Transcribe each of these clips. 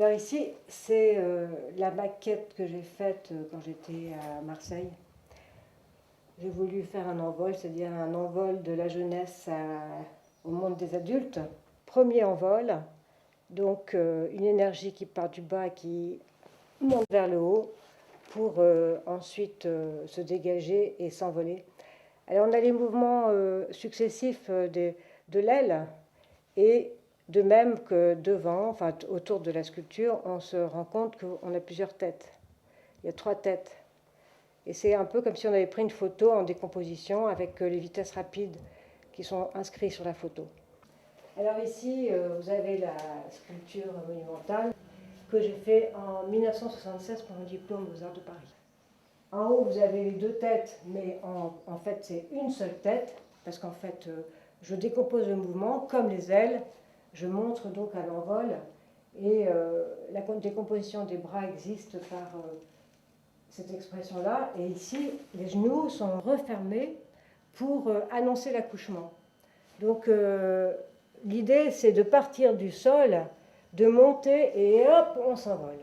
Alors ici, c'est la maquette que j'ai faite quand j'étais à Marseille. J'ai voulu faire un envol, c'est-à-dire un envol de la jeunesse au monde des adultes. Premier envol, donc une énergie qui part du bas et qui monte vers le haut pour ensuite se dégager et s'envoler. Alors on a les mouvements successifs de l'aile et de même que devant, enfin autour de la sculpture, on se rend compte qu'on a plusieurs têtes. Il y a 3 têtes. Et c'est un peu comme si on avait pris une photo en décomposition avec les vitesses rapides qui sont inscrites sur la photo. Alors ici, vous avez la sculpture monumentale que j'ai fait en 1976 pour mon diplôme aux Arts de Paris. En haut, vous avez les 2 têtes, mais en fait, c'est une seule tête, parce qu'en fait, je décompose le mouvement comme les ailes. Je montre donc à l'envol, et la décomposition des bras existe par cette expression-là. Et ici, les genoux sont refermés pour annoncer l'accouchement. Donc, l'idée, c'est de partir du sol, de monter, et hop, on s'envole.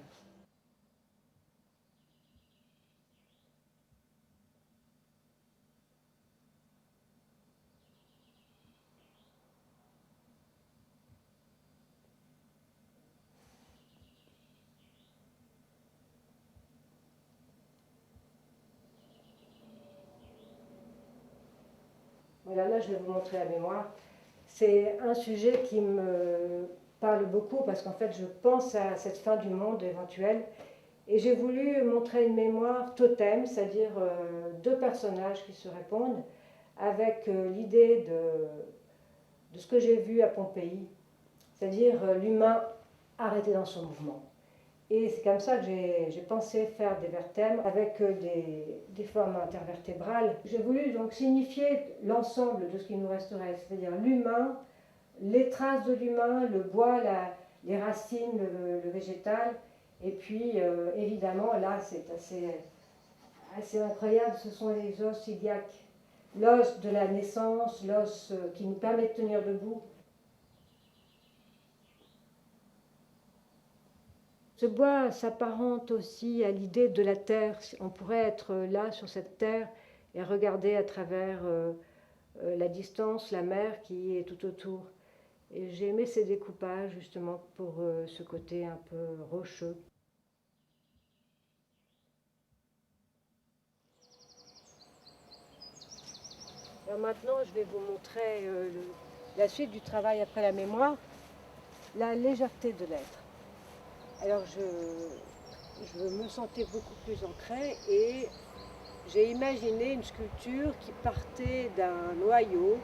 Voilà, là, je vais vous montrer la mémoire. C'est un sujet qui me parle beaucoup parce qu'en fait, je pense à cette fin du monde éventuelle. Et j'ai voulu montrer une mémoire totem, c'est-à-dire 2 personnages qui se répondent, avec l'idée de ce que j'ai vu à Pompéi, c'est-à-dire l'humain arrêté dans son mouvement. Et c'est comme ça que j'ai pensé faire des vertèbres avec des formes intervertébrales. J'ai voulu donc signifier l'ensemble de ce qui nous resterait, c'est-à-dire l'humain, les traces de l'humain, le bois, les racines, le végétal. Et puis évidemment, là c'est assez incroyable, ce sont les os iliaques. L'os de la naissance, l'os qui nous permet de tenir debout. Ce bois s'apparente aussi à l'idée de la terre. On pourrait être là sur cette terre et regarder à travers la distance, la mer qui est tout autour. Et j'ai aimé ces découpages justement pour ce côté un peu rocheux. Alors maintenant, je vais vous montrer la suite du travail après la mémoire, la légèreté de l'être. Alors je me sentais beaucoup plus ancrée et j'ai imaginé une sculpture qui partait d'un noyau,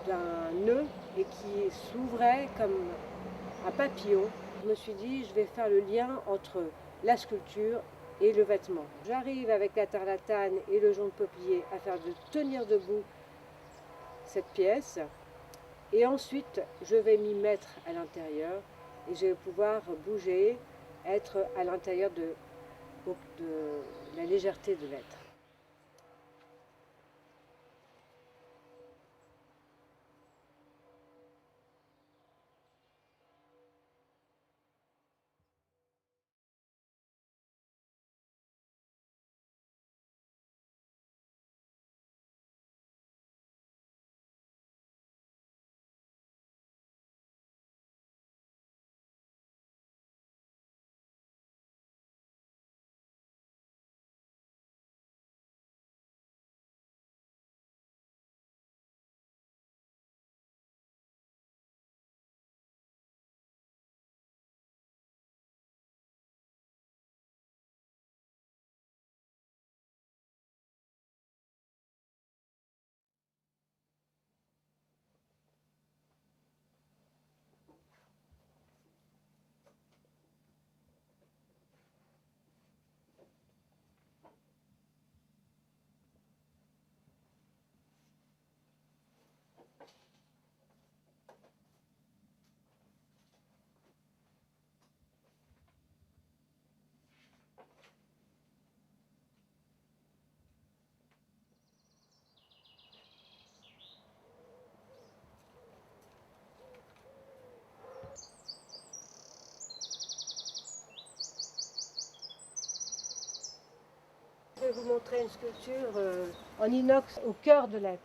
d'un nœud et qui s'ouvrait comme un papillon. Je me suis dit, je vais faire le lien entre la sculpture et le vêtement. J'arrive avec la tarlatane et le jonc de peuplier à faire de tenir debout cette pièce. Et ensuite, je vais m'y mettre à l'intérieur et je vais pouvoir bouger, être à l'intérieur de la légèreté de l'être. vais vous montrer une sculpture en inox au cœur de l'être.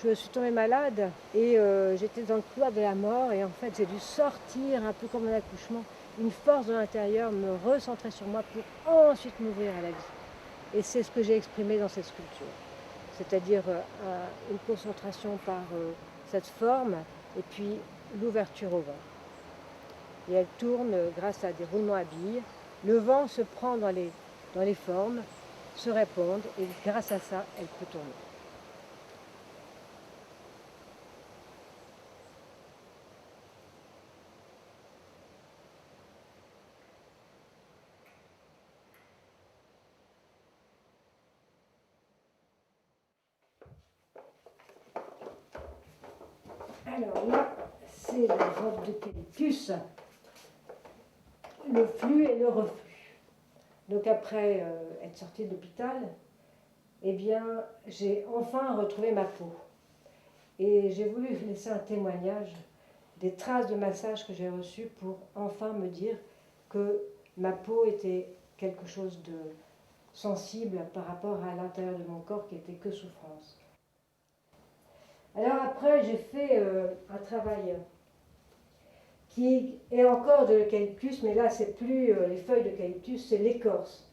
Je suis tombée malade et j'étais dans le couloir de la mort et en fait j'ai dû sortir un peu comme un accouchement. Une force de l'intérieur me recentrait sur moi pour ensuite m'ouvrir à la vie. Et c'est ce que j'ai exprimé dans cette sculpture. C'est-à-dire une concentration par cette forme et puis l'ouverture au vent. Et elle tourne grâce à des roulements à billes. Le vent se prend dans les formes, se répondent et grâce à ça, elle peut tourner. Alors là, c'est la robe d'eucalyptus, le flux et le reflux. Donc après être sortie de l'hôpital, eh bien, j'ai enfin retrouvé ma peau. Et j'ai voulu laisser un témoignage des traces de massage que j'ai reçues pour enfin me dire que ma peau était quelque chose de sensible par rapport à l'intérieur de mon corps qui était que souffrance. Alors après, j'ai fait un travail qui est encore de l'eucalyptus, mais là, c'est plus les feuilles d'eucalyptus, c'est l'écorce.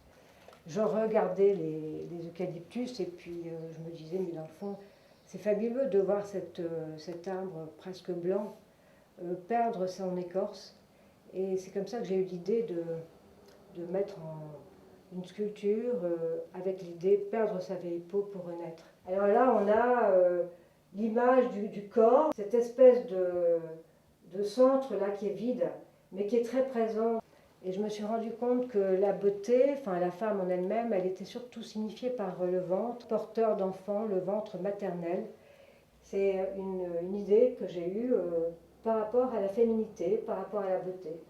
Je regardais les eucalyptus et puis je me disais, mais dans le fond, c'est fabuleux de voir cet arbre presque blanc perdre son écorce. Et c'est comme ça que j'ai eu l'idée de mettre une sculpture avec l'idée perdre sa vieille peau pour renaître. Alors là, on a l'image du corps, cette espèce de centre là qui est vide, mais qui est très présent. Et je me suis rendu compte que la beauté, enfin la femme en elle-même, elle était surtout signifiée par le ventre, porteur d'enfant, le ventre maternel. C'est une idée que j'ai eue par rapport à la féminité, par rapport à la beauté.